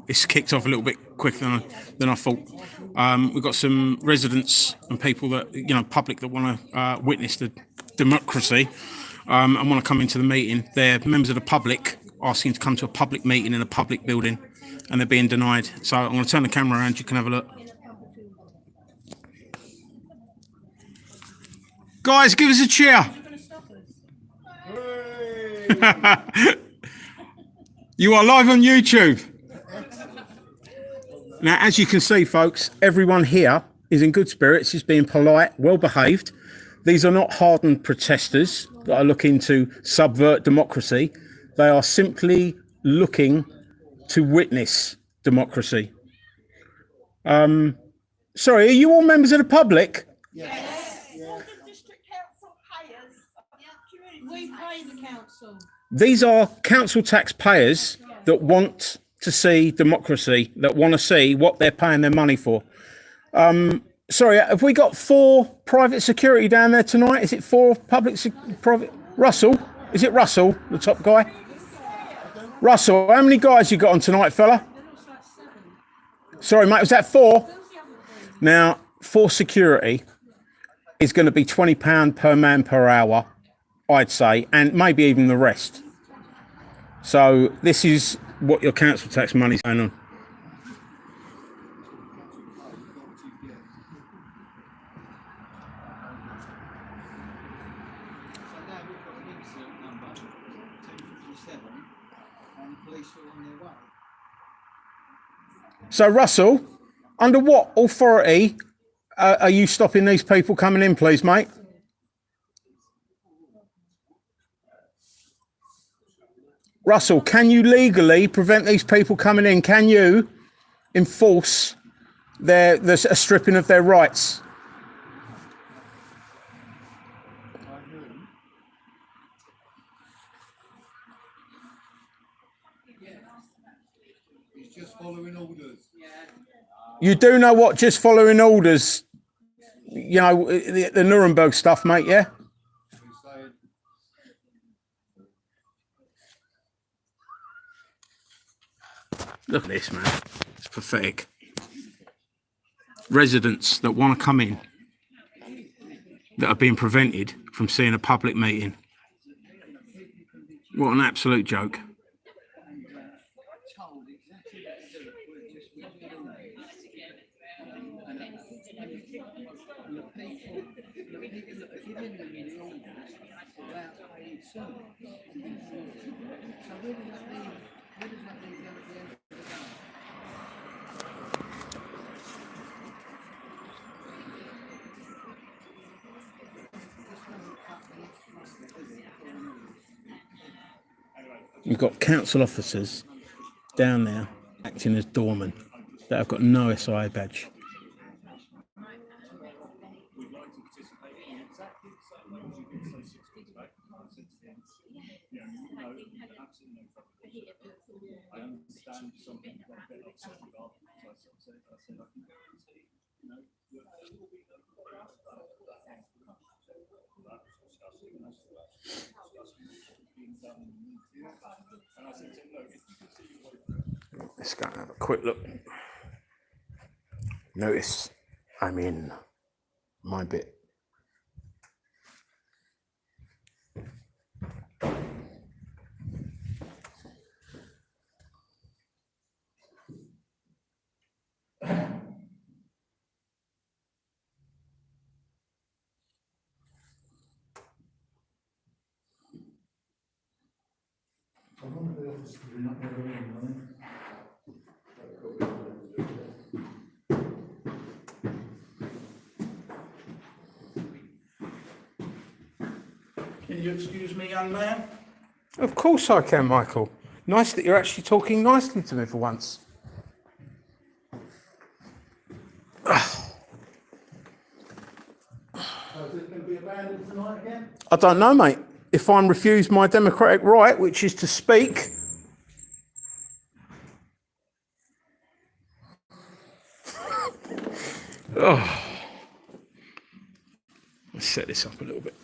It's kicked off a little bit quicker than I thought. We've got some residents and people that, public that want to witness the democracy and want to come into the meeting. They're members of the public asking to come to a public meeting in a public building, and they're being denied. So I'm going to turn the camera around. You can have a look. Guys, give us a cheer. You are live on YouTube. Now, as you can see, folks, everyone here is in good spirits, is being polite, well behaved. These are not hardened protesters that are looking to subvert democracy. They are simply looking to witness democracy. Sorry, are you all members of the public? Yes. All the district council payers. We pay the council. These are council taxpayers that want to see democracy, that want to see what they're paying their money for. Sorry, have we got 4 private security down there tonight? Is it 4 private? Russell? Is it Russell, the top guy? Russell, how many guys you got on tonight, fella? Sorry, mate, was that 4? Now, 4 security is going to be £20 per man per hour, I'd say, and maybe even the rest. So this is what your council tax money's going on. So Russell, under what authority are you stopping these people coming in, please, mate? Russell, can you legally prevent these people coming in? Can you enforce a stripping of their rights? He's just following orders. You do know what just following orders, the Nuremberg stuff, mate, yeah? Look at this, man. It's pathetic. Residents that want to come in that are being prevented from seeing a public meeting. What an absolute joke. You've got council officers down there acting as doormen that have got no SIA badge. Let's go and have a quick look. Notice I'm in my bit. Can you excuse me, young man? Of course I can, Michael. Nice that you're actually talking nicely to me for once. Is it going to be abandoned tonight again? I don't know, mate. If I'm refused my democratic right, which is to speak, let's set this up a little bit.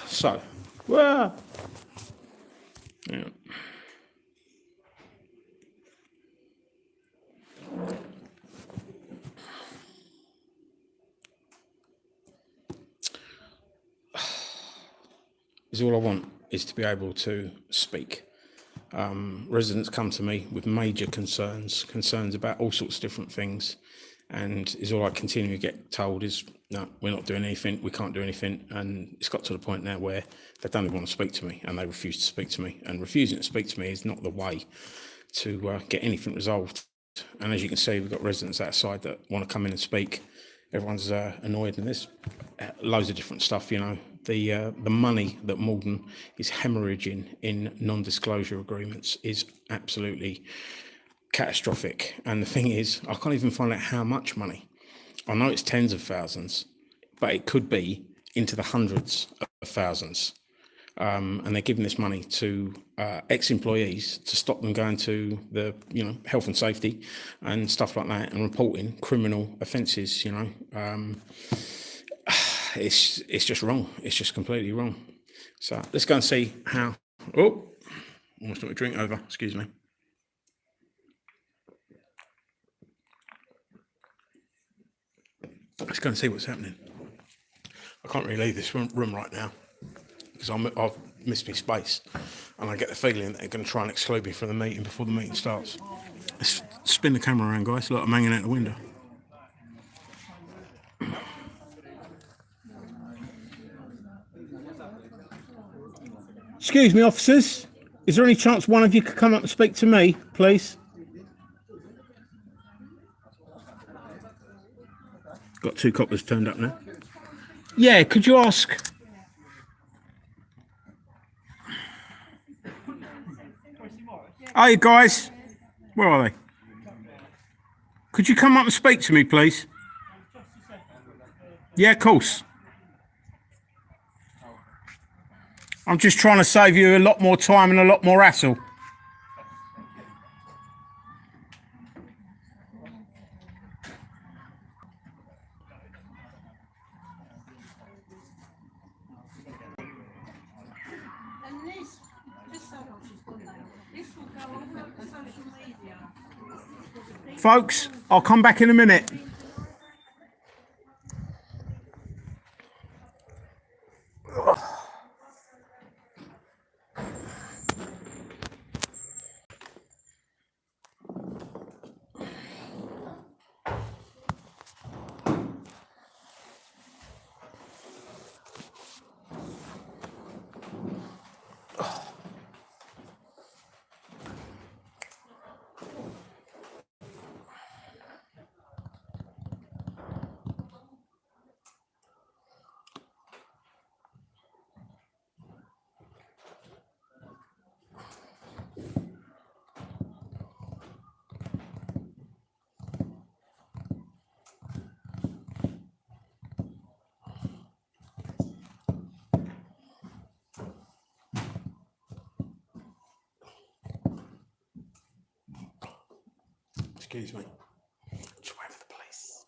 So, well, yeah. is all I want is to be able to speak. Residents come to me with major concerns about all sorts of different things, and is all I continually get told is, no, we're not doing anything, we can't do anything. And it's got to the point now where they don't even want to speak to me, and they refuse to speak to me. And refusing to speak to me is not the way to get anything resolved. And as you can see, we've got residents outside that want to come in and speak. Everyone's annoyed, and there's loads of different stuff, you know. The money that Malden is hemorrhaging in non-disclosure agreements is absolutely catastrophic. And the thing is, I can't even find out how much money. I know it's tens of thousands, but it could be into the hundreds of thousands. And they're giving this money to ex-employees to stop them going to the, you know, health and safety and stuff like that, and reporting criminal offences. You know, it's just wrong. It's just completely wrong. So let's go and see how. Oh, almost got a drink over. Excuse me. Let's go and see what's happening. I can't really leave this room right now, because I've missed my space, and I get the feeling that they're going to try and exclude me from the meeting before the meeting starts. Let's spin the camera around, guys. Look, I'm hanging out the window. Excuse me, officers. Is there any chance one of you could come up and speak to me, please? Got two coppers turned up now. Yeah, could you ask? Hey guys, where are they? Could you come up and speak to me, please? Yeah, of course. I'm just trying to save you a lot more time and a lot more hassle. And this, just so this will go on the social media. Folks, I'll come back in a minute. Excuse me. Just wait for the police.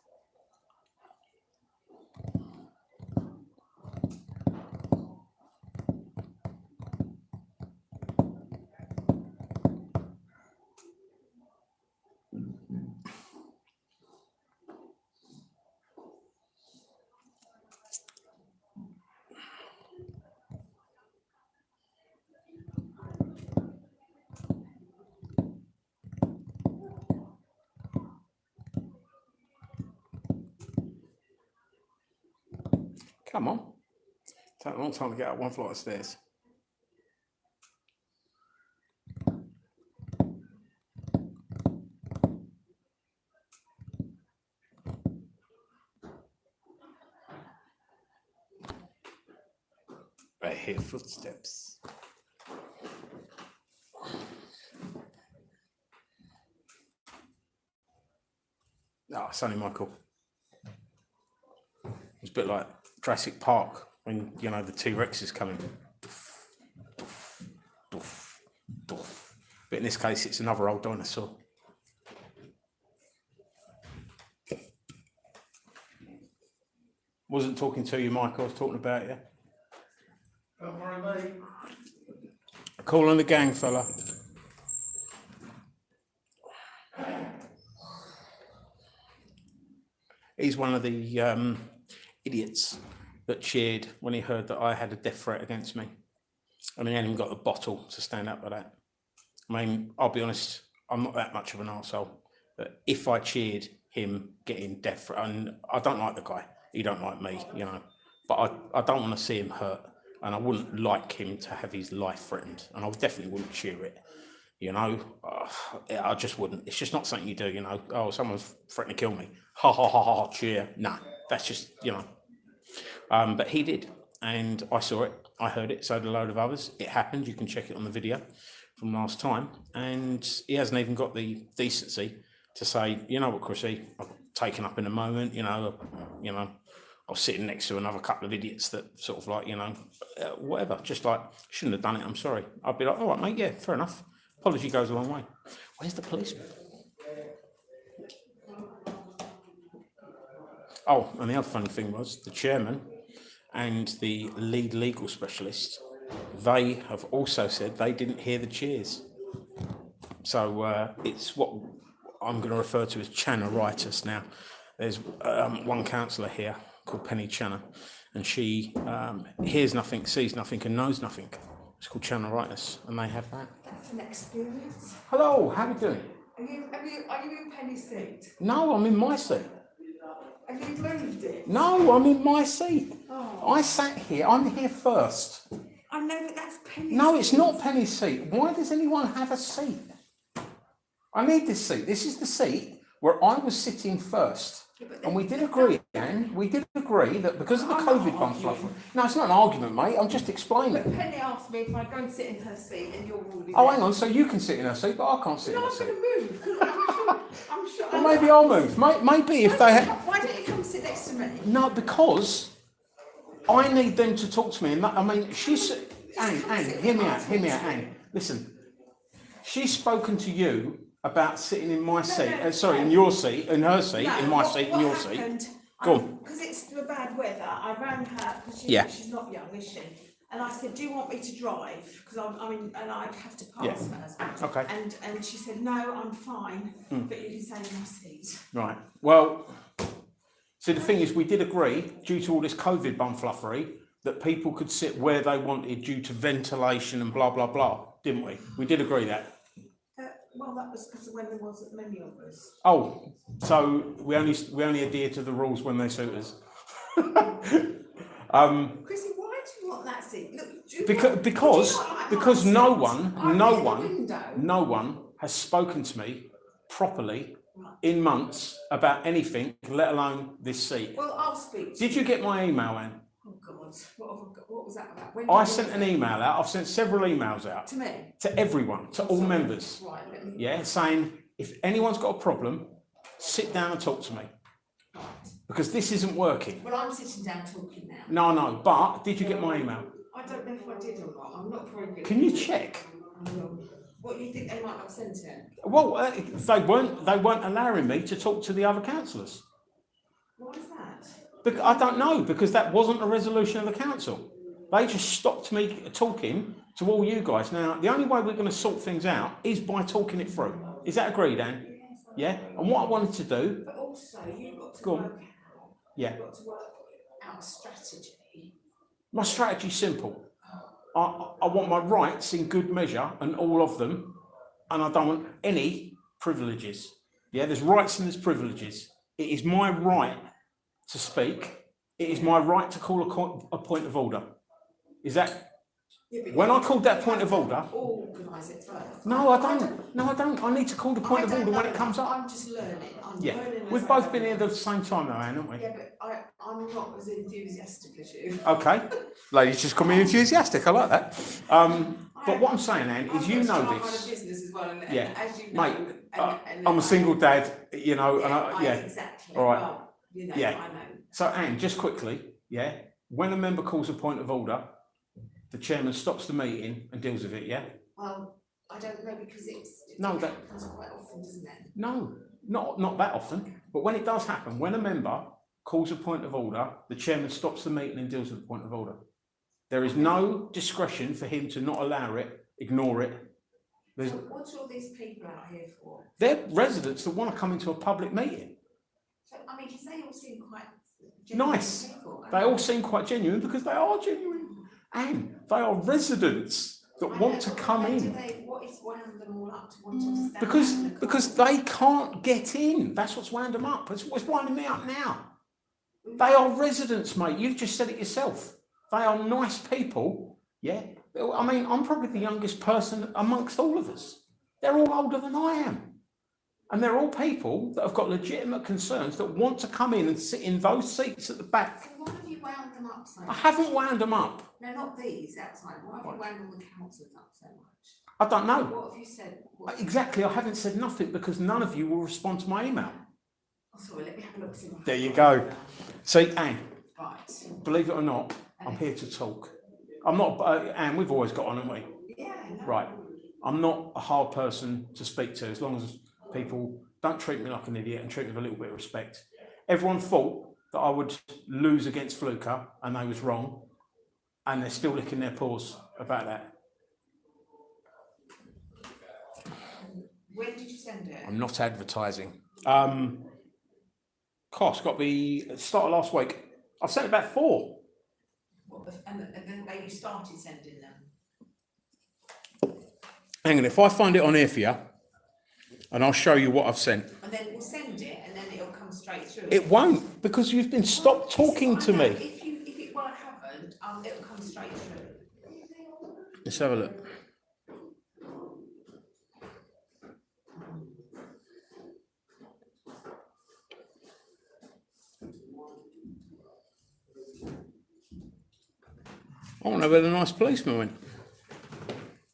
Come on. Take a long time to get up one flight of stairs. I hear footsteps. No, it's only Michael. It's a bit like Jurassic Park when, you know, the T-Rex is coming. Doof, doof, doof, doof. But in this case, it's another old dinosaur. Wasn't talking to you, Mike. I was talking about you. Don't worry, mate. Call on the gang, fella. He's one of the idiots that cheered when he heard that I had a death threat against me. And he hadn't even got the bottle to stand up with that. I mean, I'll be honest, I'm not that much of an arsehole. But if I cheered him getting death, and I don't like the guy, he don't like me, you know. But I don't want to see him hurt, and I wouldn't like him to have his life threatened, and I definitely wouldn't cheer it, you know. I just wouldn't. It's just not something you do, you know. Oh, someone's threatening to kill me. Ha ha ha ha, cheer. Nah, that's just, you know. But he did, and I saw it, I heard it, so did a load of others. It happened. You can check it on the video from last time, and he hasn't even got the decency to say, you know what, Chrissy, I've taken up in a moment, you know, I was sitting next to another couple of idiots that sort of like, you know, whatever, just like, shouldn't have done it, I'm sorry. I'd be like, all right, mate, yeah, fair enough. Apology goes a long way. Where's the policeman? Oh, and the other funny thing was the chairman and the lead legal specialist, they have also said they didn't hear the cheers. So it's what I'm going to refer to as channeritis now. There's one councillor here called Penny Channer, and she hears nothing, sees nothing, and knows nothing. It's called channeritis, and they have that. That's an experience. Hello, how are you doing? Are you in Penny's seat? No, I'm in my seat. Have you moved it? No, I'm in my seat. Oh. I sat here, I'm here first. I know, but that's Penny's No, seat. it's not Penny's seat. Why does anyone have a seat? I need this seat. This is the seat where I was sitting first. Yeah, And we did agree, Anne, we did agree that because of the COVID bump fluff. No, it's not an argument, mate. I'm just But explaining. Penny asked me if I go and sit in her seat and you're already Oh, there. hang on. So you can sit in her seat, but I can't sit in No, her I'm seat. going to move. 'Cause I'm sure. Well, maybe I'll move. Maybe if they had. Why don't you come sit next to me? No, because I need them to talk to me. And that, I mean, she's. Anne, hear me out, Anne. Listen, she's spoken to you about sitting in my seat. In your seat, in her seat, in my seat, in your seat. Go on. Because it's the bad weather, I rang her, because she's not young, is she? And I said, do you want me to drive? Because and I have to pass hers. Okay. And she said, no, I'm fine, but you can stay in my seat. Right. Well, see, the thing is, we did agree, due to all this COVID bumfluffery, that people could sit where they wanted due to ventilation and blah, blah, blah, didn't we? We did agree that. Well, that was because when there wasn't many of us. Oh, so we only adhere to the rules when they suit us. Chrissy, why do you want that seat? Look, because no one has spoken to me properly in months about anything, let alone this seat. Well, I'll speak. Did you get my email, Anne? Oh God, what was that about? I sent an email out. I've sent several emails out To me? to everyone, to all members. Right, let me... Yeah, saying if anyone's got a problem, sit down and talk to me because this isn't working. Well, I'm sitting down talking now. No, but did you get my email? I don't know if I did or not. I'm not very good. Can you check? What, you think they might have sent it? Well, they weren't allowing me to talk to the other councillors. Why is that? I don't know, because that wasn't a resolution of the council. They just stopped me talking to all you guys. Now, the only way we're going to sort things out is by talking it through. Is that agreed, Anne? Yeah? And what I wanted to do... But also, you've got to Go on. work out. Yeah. You've got to work out a strategy. My strategy's simple. I want my rights in good measure, and all of them, and I don't want any privileges. Yeah, there's rights and there's privileges. It is my right to speak. It is my right to call a point of order. Is that... When I called that point of order... Organise it first. No, I don't. I need to call the point of order when it comes up. I'm just learning. Yeah, we've both been here at the same time though, Anne, haven't we? Yeah, but I'm not as enthusiastic as you. Okay. Ladies just call me enthusiastic. I like that. But what I'm saying, Anne, is you know I'm this. a business as well, and Yeah. as you know, Mate, I'm a single dad, you know, and exactly. All right. Well, you know, Yeah. I know. So, Anne, just quickly, yeah, when a member calls a point of order, the chairman stops the meeting and deals with it, yeah? Well, I don't know because it happens quite often, doesn't it? No, not that often. But when it does happen, when a member calls a point of order, the chairman stops the meeting and deals with the point of order. There is no discretion for him to not allow it, ignore it. So what's all these people out here for? They're residents that want to come into a public meeting. So, I mean, because they all seem quite genuine Nice. people. They all seem quite genuine because they are genuine. And they are residents that want to come in. What is wound them all up to want to stand? Because they can't get in. That's what's wound them up. It's what's winding me up now. They are residents, mate. You've just said it yourself. They are nice people. Yeah. I mean, I'm probably the youngest person amongst all of us. They're all older than I am. And they're all people that have got legitimate concerns that want to come in and sit in those seats at the back. So why have you wound them up so much? I haven't wound them up. No, not these outside. Why have you wound all the councils up so much? I don't know. What have you said? Exactly. I haven't said nothing because none of you will respond to my email. Oh, sorry, let me have a look. See There you go. See, Anne, right. believe it or not, I'm here to talk. I'm not, Anne, we've always got on, haven't we? Yeah. No. Right. I'm not a hard person to speak to as long as people don't treat me like an idiot and treat me with a little bit of respect. Everyone thought that I would lose against Fluker and they was wrong. And they're still licking their paws about that. When did you send it? I'm not advertising. Cost got to be at the start of last week. I've sent about 4. And then you started sending them? Hang on, if I find it on here for you, and I'll show you what I've sent. And then we'll send it, and then it'll come straight through. It won't, because you've been stopped talking to me. If it won't happen, it'll come straight through. Let's have a look. I want to know where the nice policeman went.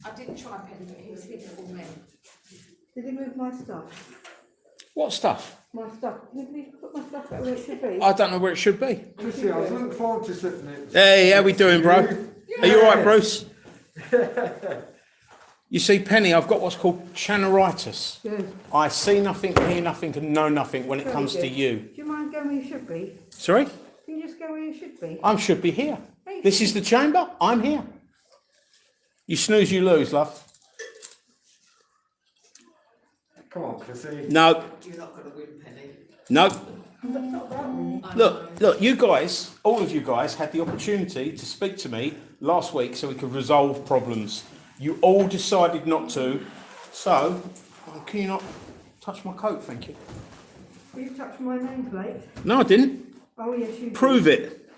I didn't try Penny, but he was here before me. Did he move my stuff? What stuff? My stuff. Did he put my stuff where it should be? I don't know where it should be. Chrissy, I was looking forward to sitting there. Hey, how we doing, bro? Are you all right, Bruce? You see, Penny, I've got what's called channeritis. Good. I see nothing, hear nothing, and know nothing when it Very comes to good. you. Do you mind going where you should be? Sorry? Can you just go where you should be? I should be here. This is the chamber. I'm here. You snooze, you lose, love. Come on, Chrissy. No, You're not going to win, Penny. no. That's not that one. Look, you guys, all of you guys had the opportunity to speak to me last week so we could resolve problems. You all decided not to. So, can you not touch my coat, thank you? You touched my nameplate. No, I didn't. Oh, yes, you did. Prove it.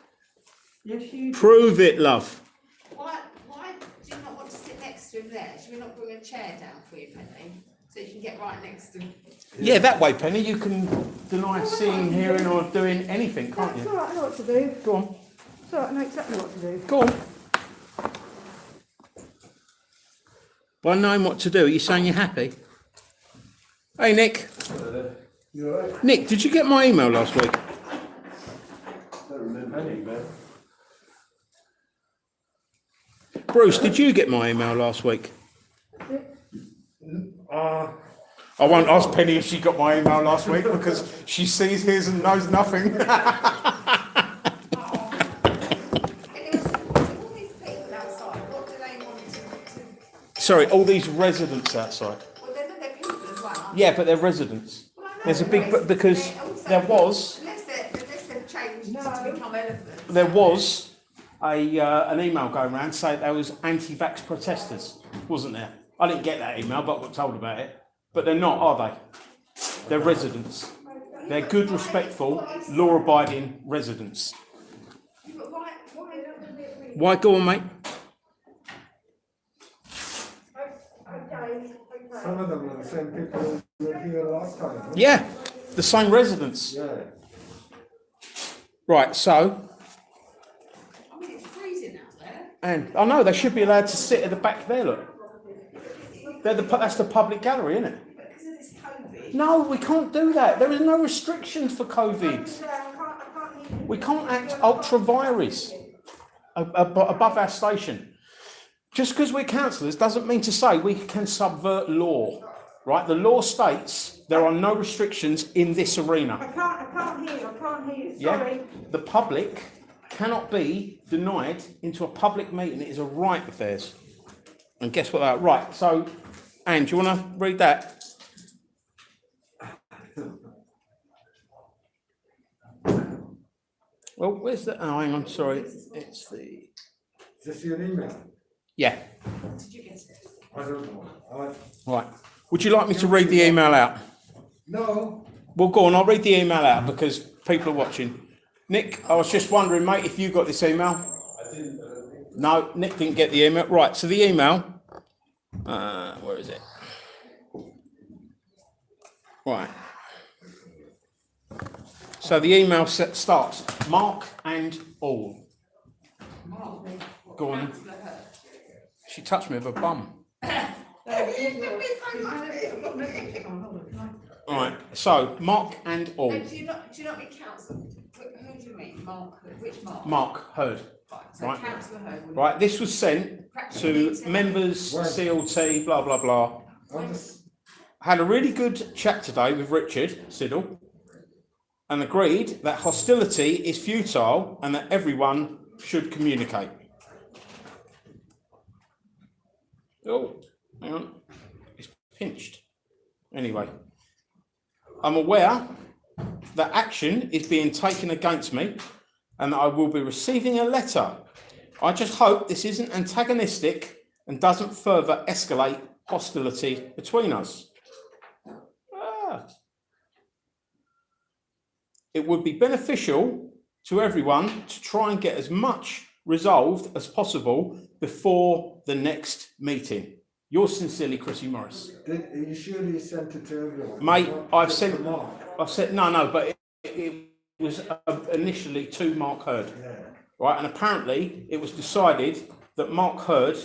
Yes, you did. Prove it, love. Why do you not want to sit next to him there? Should we not bring a chair down for you, Penny? So you can get right next to him? Yeah, that way, Penny, you can deny seeing, hearing, or doing anything, can't That's you? all right, I know what to do. Go on. It's all right, I know exactly what to do. Go on. By knowing what to do, are you saying you're happy? Hey, Nick. You all right? Nick, did you get my email last week? Don't remember any, man. Bruce, did you get my email last week? I won't ask Penny if she got my email last week because she sees, hears and knows nothing. Anyway, so all these people outside, what do they want to Sorry, all these residents outside. Well, they're people as well, aren't Yeah, but they're residents. Well, I know, There's a big, but because they're also- there was, Unless they've changed to become elephants. there was an email going around saying there was anti-vax protesters, wasn't there? I didn't get that email, but I got told about it. But they're not, are they? They're residents. They're good, respectful, law-abiding residents. But why Why? Go on, mate. Some of them are the same people who were here last time. huh? Yeah, the same residents. Yeah. Right, so, I mean, it's freezing out there. and I know they should be allowed to sit at the back there, look. That's the public gallery, isn't it? Because of this COVID. No, we can't do that. There is no restrictions for COVID. We can't act ultra-virus above our station. Just because we're councillors doesn't mean to say we can subvert law, right? The law states there are no restrictions in this arena. I can't hear you, Yeah? sorry. The public cannot be denied into a public meeting. It is a right of theirs. And guess what that, right, so, Anne, do you want to read that? Well, where's the, oh, hang on, sorry, it's the Just your email. Yeah. Did you get it? I don't know. Right. Would you like me to read the email out? No. Well, go on. I'll read the email out because people are watching. Nick, I was just wondering, mate, if you got this email. I didn't. No, Nick didn't get the email. Right. So the email. Where is it? Right. So the email starts. Mark and all. Go on. She touched me with her bum. Right. So Mark and all. Do you not mean council? Who do you mean? Mark? Which Mark? Mark Heard. So Right. Councillor Hurd. Right. This was sent to members, CLT, blah blah blah. Had a really good chat today with Richard Siddle and agreed that hostility is futile and that everyone should communicate. Oh, hang on. It's pinched. Anyway, I'm aware that action is being taken against me and that I will be receiving a letter. I just hope this isn't antagonistic and doesn't further escalate hostility between us. It would be beneficial to everyone to try and get as much resolved as possible before the next meeting. Yours sincerely, Chrissy Morris. Are you sure you sent it to everyone? Mate, I've Just sent. to Mark? I've said no, but it was initially to Mark Heard, Yeah. right? And apparently it was decided that Mark Heard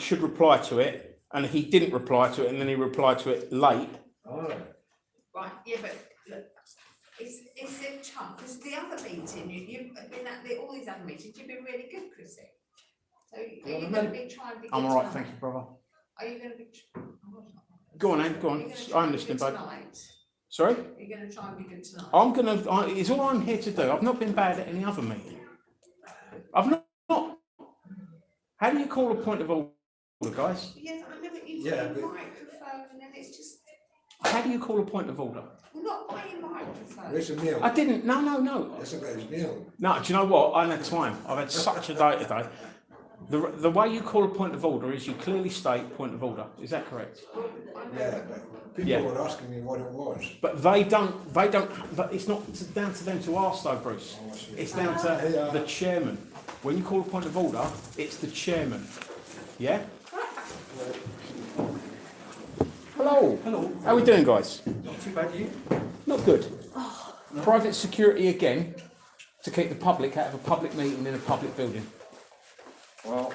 should reply to it, and he didn't reply to it, and then he replied to it late. All right. Right, yeah, but look, it's a chunk, because the other meeting, you've been at all these other meetings, you've been really good, Chrissy. So are you going to be trying to be good I'm all right, tonight? thank you, brother. Are you going to be? Go on, Anne, go Are on. you gonna try I'm and be listening, good bud. tonight? Sorry? Are you going to try and be good tonight? It's all I'm here to do. I've not been bad at any other meeting. I've not. How do you call a point of order, guys? Yeah, I know, but you Yeah, put but- your microphone and then it's just, How do you call a point of order? well, not by your microphone. Where's the meal? I didn't. No. That's about his meal. No, do you know what? I haven't had time. I've had such a day today. The way you call a point of order is you clearly state point of order. Is that correct? Yeah, but people Yeah. were asking me what it was. But they don't. But it's not down to them to ask, though, Bruce. It's down to the chairman. When you call a point of order, it's the chairman. Yeah. Hello. Hello. How are we doing, guys? Not too bad, you? Not good. Private security again to keep the public out of a public meeting in a public building. Well,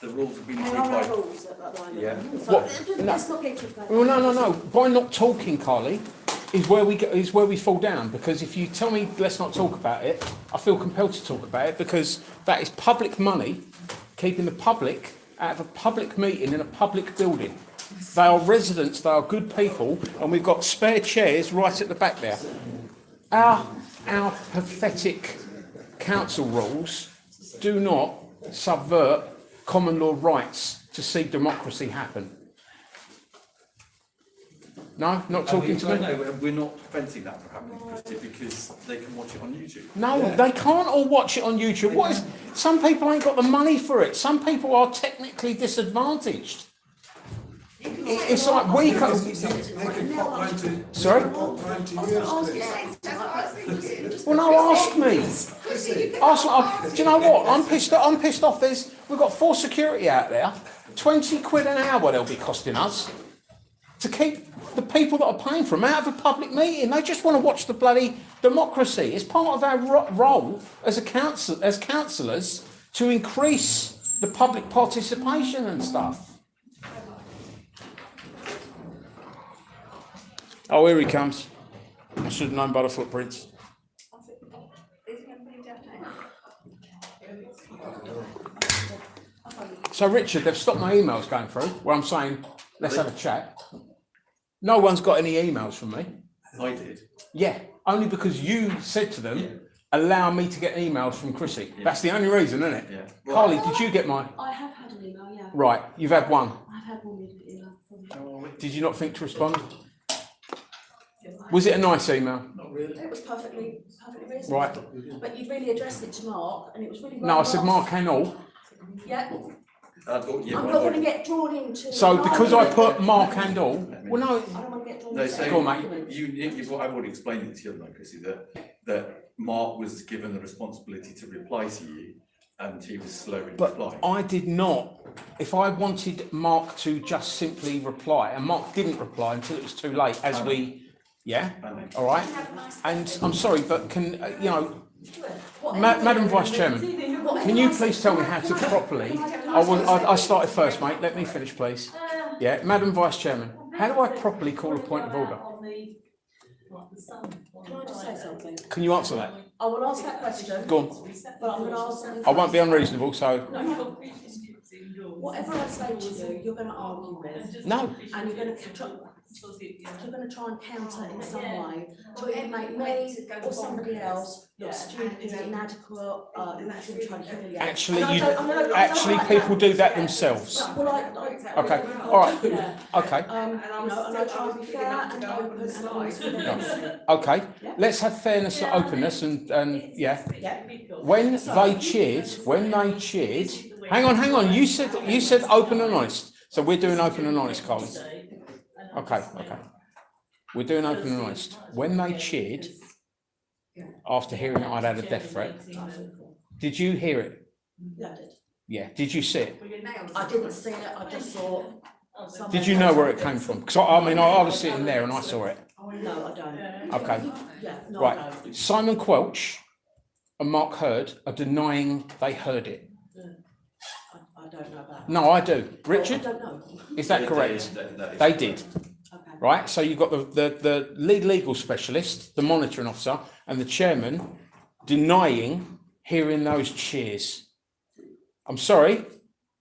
the rules have been There agreed are by. rules at that line. Yeah. What? Let's not get to that. Well, no. By not talking, Carly, is where we fall down. Because if you tell me let's not talk about it, I feel compelled to talk about it because that is public money, keeping the public out of a public meeting in a public building. They are residents, they are good people, and we've got spare chairs right at the back there. Our pathetic council rules do not subvert common law rights to see democracy happen. No, not talking to me. No, we're not preventing that from happening, Christy, because they can watch it on YouTube. No, they can't all watch it on YouTube. What is? Some people ain't got the money for it. Some people are technically disadvantaged. It's like we They can. can pop round to. Sorry? Pop round to yours, please. Well, no, ask me. Ask. Do you know what? I'm pissed off. We've got 4 security out there. 20 quid an hour they'll be costing us to keep the people that are paying for them out of a public meeting. They just want to watch the bloody democracy. It's part of our role as councillors to increase the public participation and stuff. Oh, here he comes. I should have known by the footprints. So, Richard, they've stopped my emails going through where I'm saying, let's have a chat. No one's got any emails from me. I did. Yeah, only because you said to them, allow me to get emails from Chrissy. Yeah. That's the only reason, isn't it? Yeah. Carly, did you get mine? I have had an email, yeah. Right, you've had one. I've had one email from you. Did you not think to respond? Was it a nice email? Not really. it was perfectly reasonable. Right. But you'd really addressed it to Mark, and it was really. No, I said Mark and all. Yeah, I thought you I'm were- not going to get drawn into. So an because I argument put Mark and all, well, no, I don't want to get drawn No, into. so Go on, mate. arguments. you've already explained it to you, Chrissy, that Mark was given the responsibility to reply to you, and he was slow in but replying. I did not. If I wanted Mark to just simply reply, and Mark didn't reply until it was too late, as we, yeah, all right. And I'm sorry, but can you know, Madam Vice Chairman, can you please tell me how to properly? I started first, mate. Let me finish, please. Yeah, Madam Vice Chairman, how do I properly call a point of order? Can I just say something? Can you answer that? I will ask that question. Go on. But I'm going to ask something. I won't be unreasonable, so Whatever I say to you, you're going to argue with. no. And you're going to try and counter in some way to either make me or somebody else look stupid, inadequate, try to humiliate. Actually, And I you don't- I'm not- actually people do that themselves. Well, Okay, all right, okay, and I try and be fair and open and honest with everyone. okay. Let's have fairness and openness, and yeah. Yeah. When they cheered, hang on. You said open and honest. So we're doing open and honest, Carly. Okay. We're doing open and honest. When they cheered, after hearing that I'd had a death threat, did you hear it? Yeah, I did. Yeah. Did you see it? I didn't see it, I just saw. Did you know where it came from? Because I mean, I was sitting there and I saw it. No, I don't. Okay. Yeah, no, I Right. don't. Simon Quelch and Mark Hurd are denying they heard it. I don't know about that. No, I do. I Richard, don't know. is that correct? They did. Okay. Right, so you've got the lead legal specialist, the monitoring officer, and the chairman denying hearing those cheers. I'm sorry,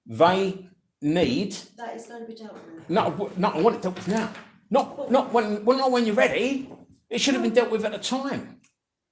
they need, That is going to be dealt with. no, I want it dealt with now. Not when you're ready. It should have been dealt with at the time.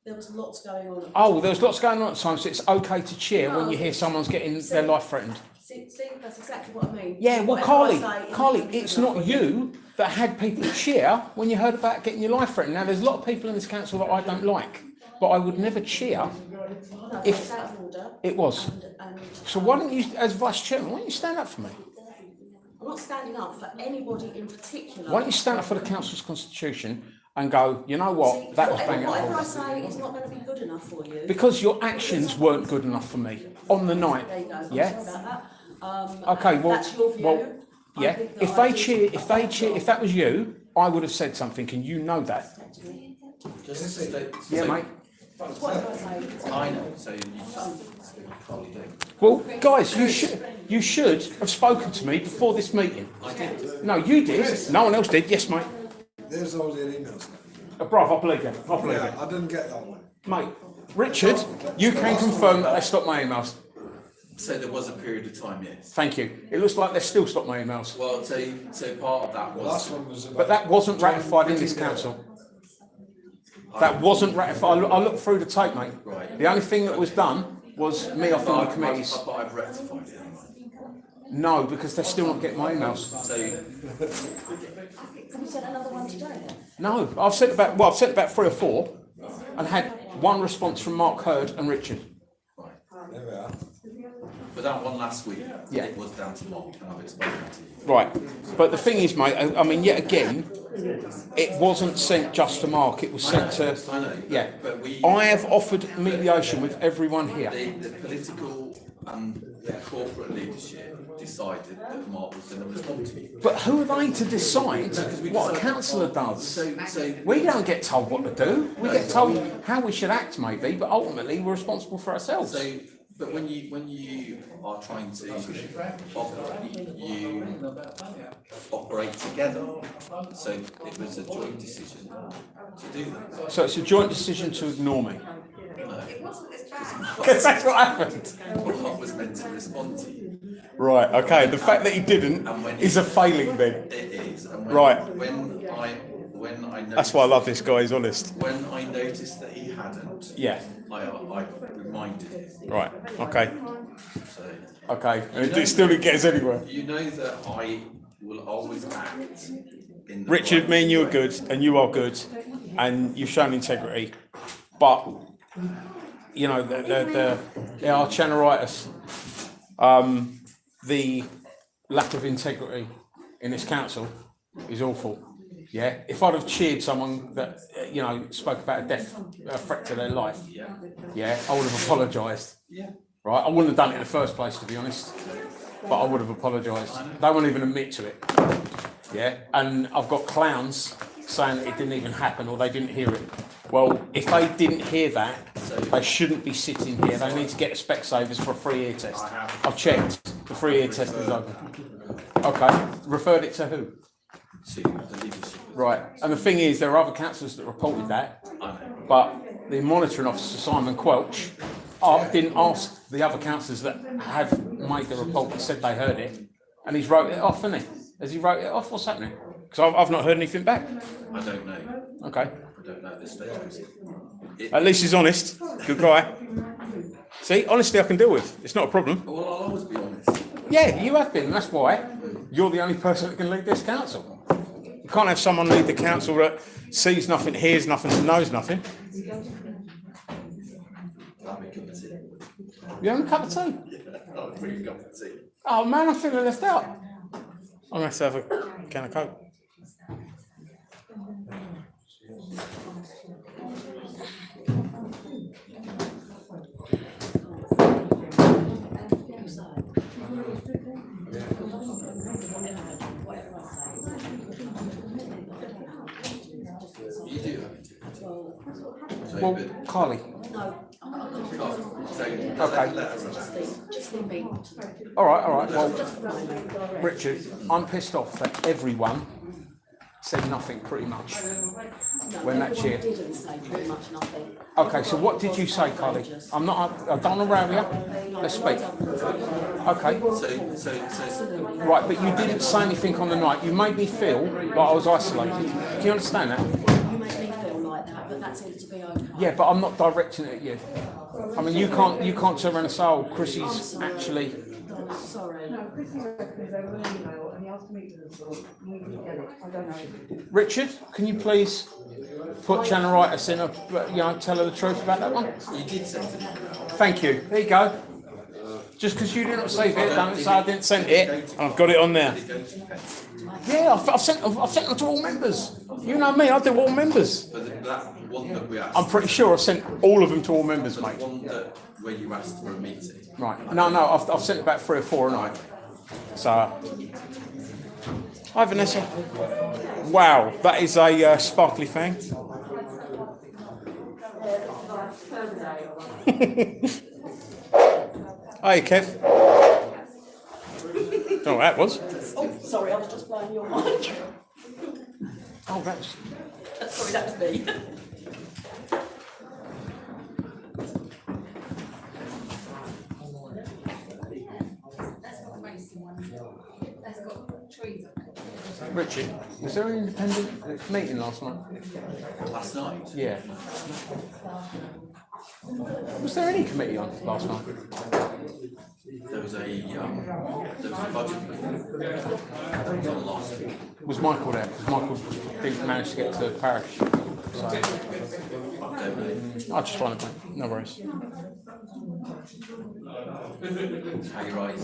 There was lots going on. Oh, there was lots going on at the time, so it's okay to cheer when you hear someone's getting their life threatened. See, that's exactly what I mean. Yeah, well, Whatever I say Carly, is it's good not enough for you that had people cheer when you heard about getting your life threatened. Now, there's a lot of people in this council that I don't like, but I would never cheer No, if it's out of order. it was. And So why don't you, as vice chairman, why don't you stand up for me? I'm not standing up for anybody in particular. Why don't you stand up for the council's constitution and go, you know what, that was bang out Whatever I of order. say is not going to be good enough for you. Because your actions weren't good enough for me on the night. There you go. I'm Yeah? sorry about that. Okay, well, That's your view. well, I yeah. think that If I they do- cheer, if that was you, I would have said something, and you know that. Yeah, mate. Whatever I say. I know, so you can't do. Well, guys, you should have spoken to me before this meeting. I did. No, you did. No one else did. Yes, mate. There's all their emails. Bruv, I believe you. I believe Yeah, I didn't get that one. you. Mate, Richard, you can confirm that they stopped my emails. So there was a period of time, yes. Thank you. It looks like they still stopped my emails. Well, so part of that The was, last one was about. But that wasn't ratified in this council. That wasn't ratified. I looked through the tape, mate. Right. The only thing that was done was me offering the committees. but I've rectified it anyway. No, because they're still not getting my emails. So, Have you sent another one today? No, I've sent about 3 or 4 and had one response from Mark Hurd and Richard. There we are. but that one last week, Yeah. it was down to Mark, and I've explained that to you. Right, but the thing is, mate, I mean, yet again, it wasn't sent just to Mark, it was sent to, I know, yeah. but we, I have offered mediation with everyone here. the political and the corporate leadership decided that Mark was going to respond to you. But who are they to decide what a councillor does? So We don't get told what to do, we get told how we should act maybe, but ultimately we're responsible for ourselves. So, but when you are trying to operate, you operate together. So it was a joint decision to do that. So it's a joint decision to ignore me. It wasn't as bad. Because that's what happened. Mark was meant to respond to you. Right, okay, the fact that he didn't is a failing then. It is. And when, Right. When I noticed, That's why I love this guy, he's honest. when I noticed that he hadn't, Yeah, I reminded him. right, okay, So okay, and it still didn't get us anywhere. you know that I will always act in the Richard, right me and you are way. good, and you are good, and you've shown integrity. but you know, they are Channeritis. The lack of integrity in this council is awful. Yeah, if I'd have cheered someone that you know spoke about a threat to their life, yeah, I would have apologised. Yeah. Right, I wouldn't have done it in the first place, to be honest, but I would have apologised. They won't even admit to it. Yeah, and I've got clowns saying that it didn't even happen or they didn't hear it. Well, if they didn't hear that, they shouldn't be sitting here. They need to get a Specsavers for a free ear test. I've checked. The free ear test is open. Okay. Referred it to who? To the leadership. Right. And the thing is, there are other councillors that reported that, but the monitoring officer, Simon Quelch, didn't ask the other councillors that have made the report and said they heard it, and he's wrote it off, hasn't he? Has he wrote it off? What's happening? Because I've not heard anything back. I don't know. Okay. I don't know at this stage. At least he's honest. Good guy. See, honesty I can deal with. It's not a problem. Well, I'll always be honest. Yeah, you have been. That's why you're the only person that can lead this council. You can't have someone lead the council that sees nothing, hears nothing, and knows nothing. I'll make a cup of tea. You having a cup of tea? I'll bring a cup of tea. Oh man, I feel left out. I'm going to have a can of Coke. You do have it. Well, Carly. All right. Well, Richard, I'm pissed off that everyone said nothing pretty much when that cheer. Didn't say pretty much nothing. Okay, so what did you say, Carly? I don't want to row you. Let's speak. Okay. So, Right, but you didn't say anything on the night. You made me feel like I was isolated. Can you understand that? You make me feel like that, but that seems to be okay. Yeah, but I'm not directing it at you. I mean, you can't turn around and say, "Oh, Chrissy's actually." Sorry. No, Chris is open his own email and he asked me to install. We didn't get it. I don't know. Richard, can you please put Channeritis in tell her the truth about that one? you did send it. Thank you. There you go. Just because you didn't receive it, don't say I didn't send it. And I've got it on there. Yeah, I've sent them to all members. You know me, I do all members. But that one that we asked. I'm pretty sure I've sent all of them to all members, mate. The one that where you asked for a meeting. Right. No, I've sent about 3 or 4 a night. So, hi Vanessa. Wow, that is a sparkly thing. Hi, Kev. Don't know what that was. Oh, sorry, I was just blowing your mind. Oh, that's. Sorry, that was me. That's not a racing one. That's got trees on it. Richard, was there an independent meeting last night? Last night. Yeah. Was there any committee on last night? There was a budget meeting. It was on last week. Was Michael there? Because Michael didn't manage to get to the parish. So, I don't know. I just wanted to. No worries. How you right?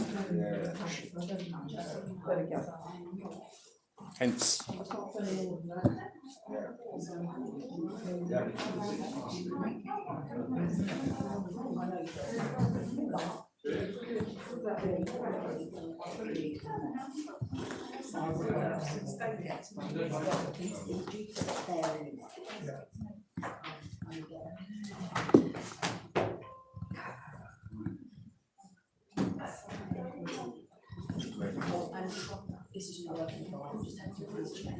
Hence. This is your working file, just have to check.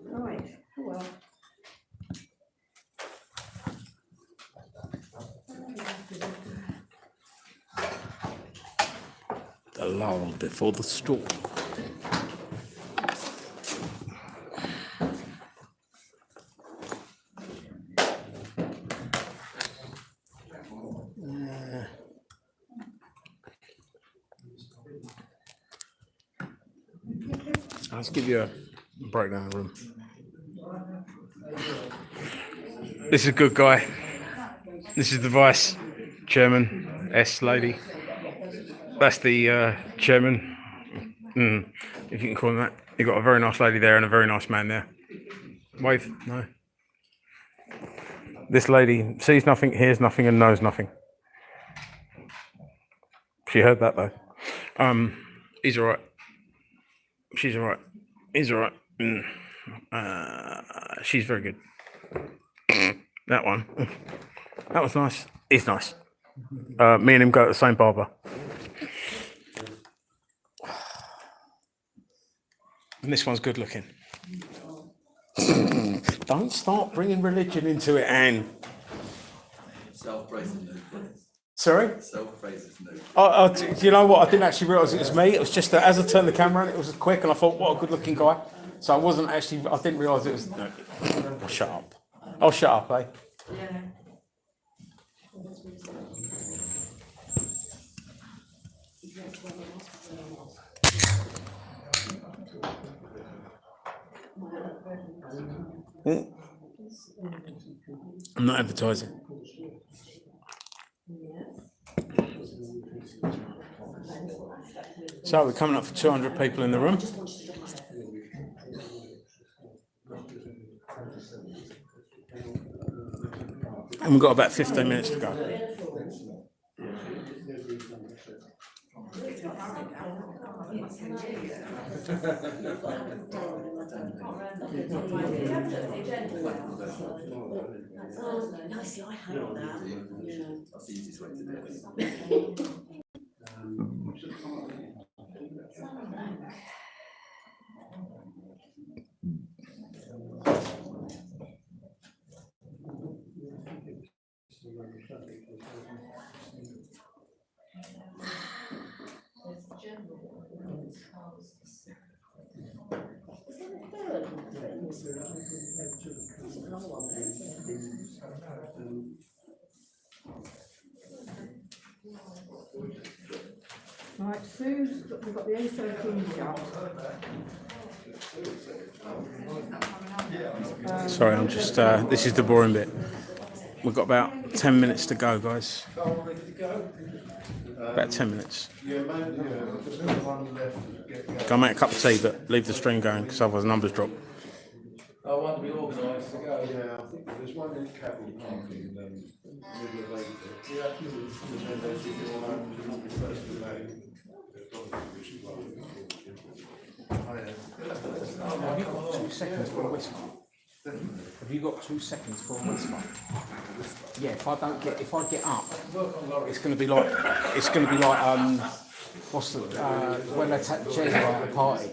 Right, well. The lull before the storm. Let's give you a breakdown of the room. This is a good guy. This is the vice chairman, S lady. That's the chairman, if you can call him that. You've got a very nice lady there and a very nice man there. Wave, no. This lady sees nothing, hears nothing, and knows nothing. She heard that though. He's all right. She's all right. He's all right. She's very good. That one. That was nice. He's nice. Me and him go to the same barber. And this one's good looking. Don't start bringing religion into it, Anne. Self-praise is no praise. Sorry? Self-praise is no praise. Do you know what? I didn't actually realise it was me. It was just that as I turned the camera on, it was quick, and I thought, what a good looking guy. So I wasn't actually, I didn't realise it was. No. Oh, shut up. Oh, shut up, eh? Yeah. I'm not advertising. So we're coming up for 200 people in the room. And we've got about 15 minutes to go. No, see, I hate that. That's the easiest way to do it. Right, Sue's, we've got the A13 job. Sorry, I'm just, this is the boring bit. We've got about 10 minutes to go, guys. About 10 minutes. Go make a cup of tea, but leave the stream going, because otherwise numbers drop. I want to be organised to go. Yeah, I think there's one in Capital Park in middle of April. Yeah. And then there's the one on the first of May. Have you got 2 seconds for a whisper? Have you got 2 seconds for a whisper? Yeah, if I get up, it's going to be like, what's the, when they take the chairs away at a party.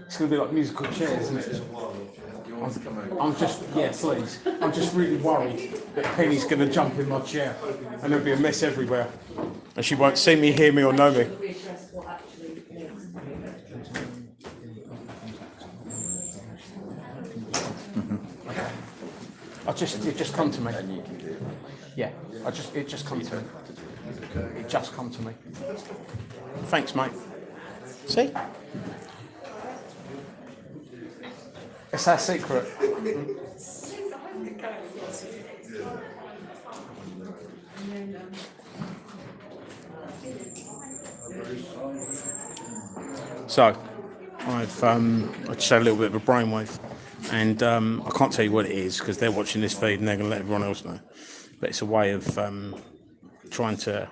It's going to be like musical chairs, isn't it? I'm just, yeah, please. I'm just really worried that Penny's going to jump in my chair and there'll be a mess everywhere. And she won't see me, hear me, or know me. It just come to me. Yeah, it just come to me. It just come to me. Thanks, mate. See? It's our secret. So, I just had a little bit of a brainwave, and I can't tell you what it is because they're watching this feed and they're going to let everyone else know. But it's a way of trying to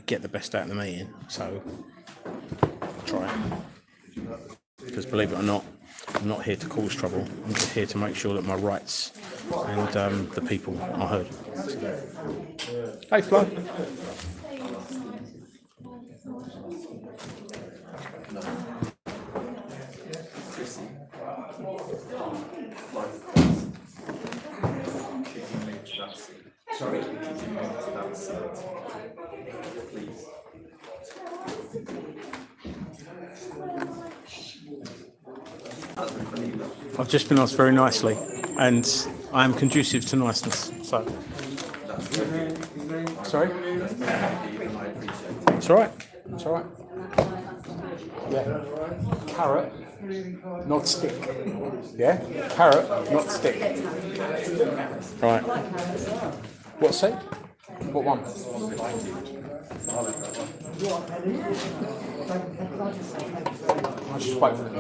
get the best out of the meeting. So, try it. Because believe it or not, I'm not here to cause trouble. I'm just here to make sure that my rights and the people are heard. Hey, Flo. Sorry? Please. I've just been asked very nicely, and I am conducive to niceness. So, sorry? It's all right. It's all right. Yeah. Carrot. not stick. Yeah? Carrot, not stick. Right. What seat? What one? I'll just wait for it to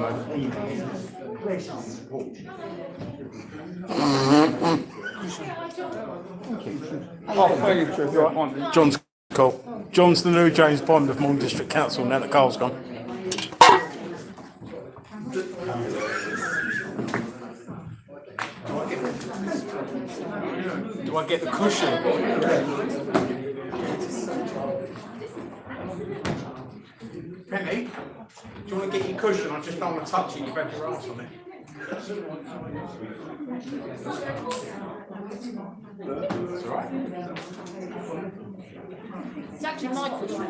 move. John's cool. John's the new James Bond of Morton District Council now that Carl's gone. Do I get the cushion? Penny, do you want to get your cushion? I just don't want to touch it. You've had your ass on it. It's all right. It's actually my cushion.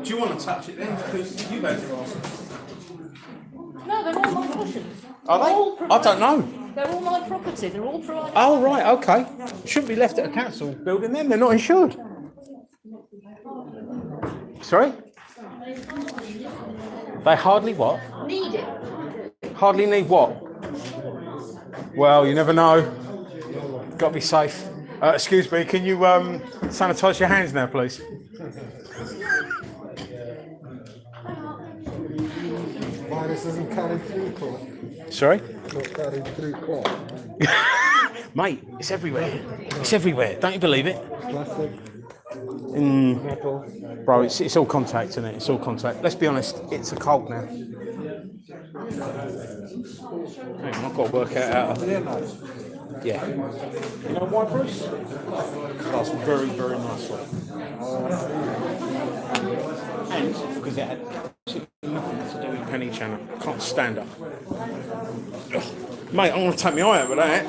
Do you want to touch it then? Because you've had your ass on it. No, they're all my cushions. Are they? I don't know. They're all my property. They're all private. Oh, right, okay. Shouldn't be left at a council building then. They're not insured. Sorry? They hardly what? Need it. Hardly need what? Well, you never know. Got to be safe. Excuse me, can you sanitise your hands now, please? Virus doesn't carry through court. Sorry? Not carry through court. Mate, it's everywhere. It's everywhere. Don't you believe it? Plastic, Metal. Bro, it's all contact, isn't it? It's all contact. Let's be honest, it's a cold now. Hang on, I've got to work it out. Yeah. You know why, Bruce? That's very, very nicely. And because it had nothing to do with Penny Channel. Can't stand her. Ugh. Mate, I'm going to take my eye out with that.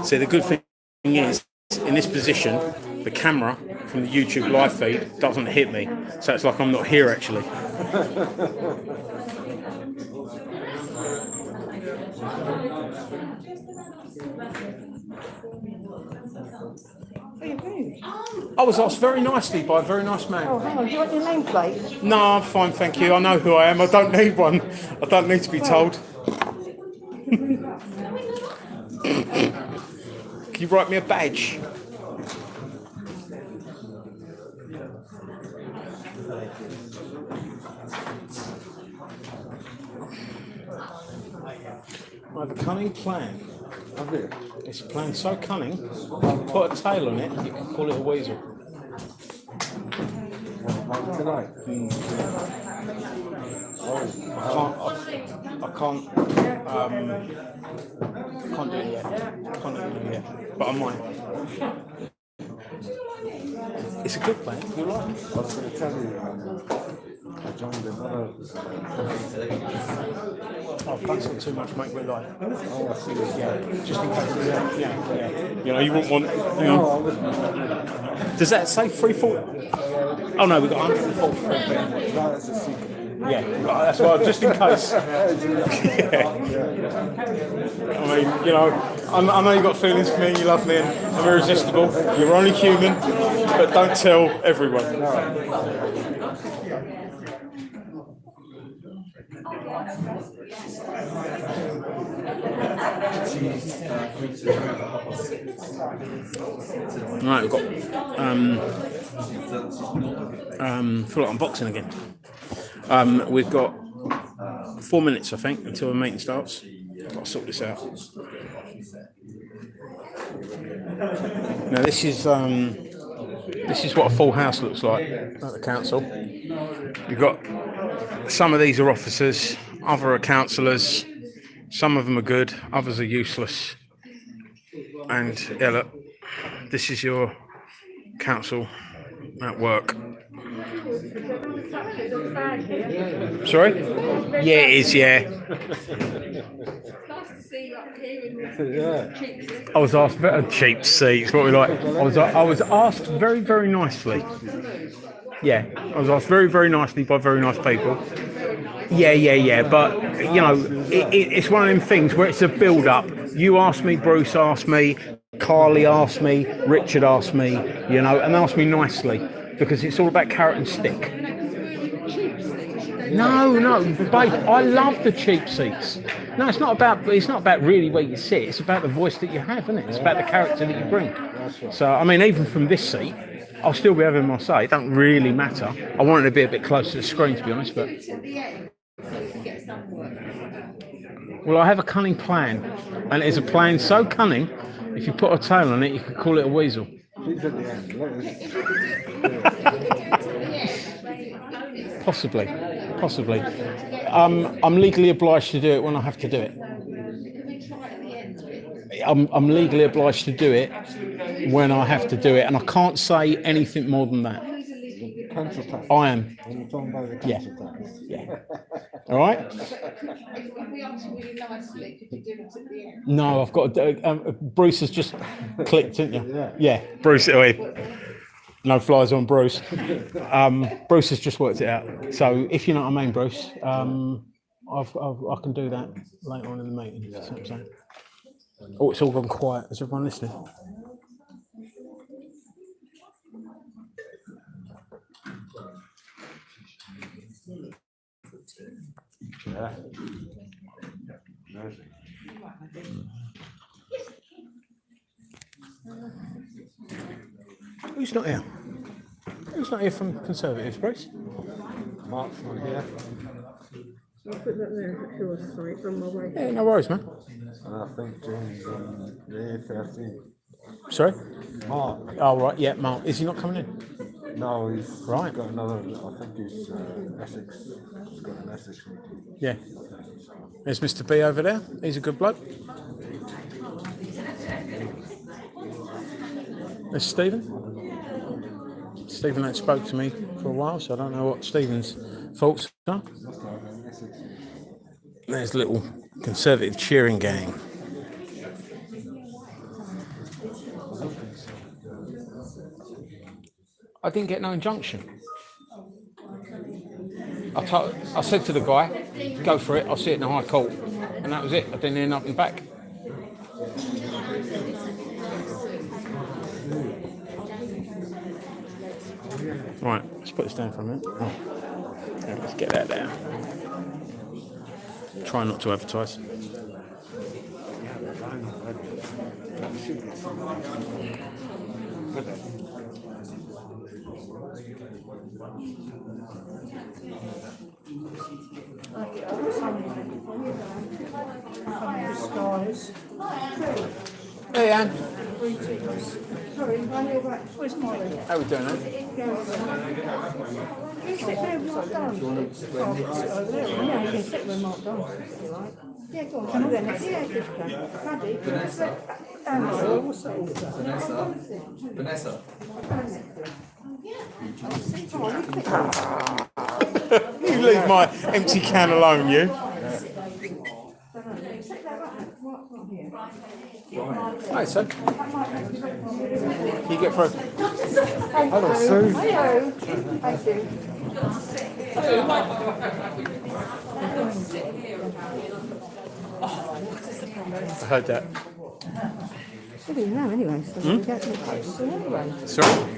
See, the good thing is, in this position, the camera from the YouTube live feed doesn't hit me. So it's like I'm not here, actually. I was asked very nicely by a very nice man. Oh, hang on, do you want your nameplate? No, I'm fine, thank you. I know who I am. I don't need one. I don't need to be told. Can you write me a badge? I have a cunning plan. have you? It's a plan so cunning, put a tail on it, you can call it a weasel. Tonight. I can't do it yet. But I might. It's a good plan. You like it? I was going to tell you, I joined another. Oh, don't say too much, mate. We're live. Oh, I see. Yeah, just in case. Yeah. You know, you wouldn't want. You know. Does that say 340? Oh no, we got 143. That's a secret. Yeah, that's why. Just in case. Yeah. I mean, you know, I know you've got feelings for me, and you love me, and I'm irresistible. You're only human, but don't tell everyone. Right, we've got full unboxing again. We've got 4 minutes, I think, until the meeting starts. I've got to sort this out. Now this is what a full house looks like at the council. You've got some of these are officers, other are councillors. Some of them are good, others are useless. And yeah, look, this is your council at work. Sorry? Yeah, it is, yeah. I was asked cheap seats, what we like. I was asked very, very nicely. Yeah, I was asked very, very nicely by very nice people. Yeah. But you know, it's one of them things where it's a build-up. You asked me, Bruce asked me, Carly asked me, Richard asked me, you know, and asked me nicely because it's all about carrot and stick. No, babe. I love the cheap seats. No, it's not about really where you sit. It's about the voice that you have, isn't it? It's about the character that you bring. So, I mean, even from this seat, I'll still be having my say. It don't really matter. I want it to be a bit closer to the screen, to be honest. But To the end, so you can get some work. well, I have a cunning plan, and it's a plan so cunning. If you put a tail on it, you could call it a weasel. Please at the end. Let us- Possibly. I'm legally obliged to do it when I have to do it. I'm legally obliged to do it when I have to do it, and I can't say anything more than that. Council tax. I am. We're talking about the Yeah. council tax. Yeah. All right. If we answer really nicely, could you do it at the end? No, I've got. Bruce has just clicked, didn't you? Yeah. Yeah. Bruce. No flies on Bruce. Bruce has just worked it out. So if you know what I mean, Bruce, I can do that later on in the meeting. That's what I'm saying. Oh, it's all gone quiet. Is everyone listening? Yeah. Who's not here? Who's not here from Conservatives, Bruce? Mark's not here. I'll put that there, sure, sorry, it's on my way. Yeah, no worries, man. And I think James the 13th. Sorry? Mark. Oh, right. Yeah, Mark. Is he not coming in? No, he's Right. got another. I think he's Essex. He's got an Essex meeting. Yeah. There's Mr. B over there. He's a good bloke. There's Stephen. Stephen ain't spoke to me for a while, so I don't know what Stephen's thoughts are. There's a little Conservative cheering gang. I didn't get no injunction. I said to the guy, go for it, I'll see it in the High Court. And that was it. I didn't hear nothing back. Right, let's put this down for a minute. Oh. Yeah, let's get that down. Try not to advertise. Hey, Anne. Sorry, where's Molly? How we doing, Anne? You sit there with Mark Dance. Oh, sit over there. Yeah, you can sit with Mark Dance if you like. Yeah, go on, come then. Yeah, just go. Paddy. Vanessa. What's that? Vanessa. You leave my empty can alone, you. Hi, son. You get through. Hello, Sue. Hello. Thank you. I heard that. I didn't know anyway, so we get to the post anyway. Sorry?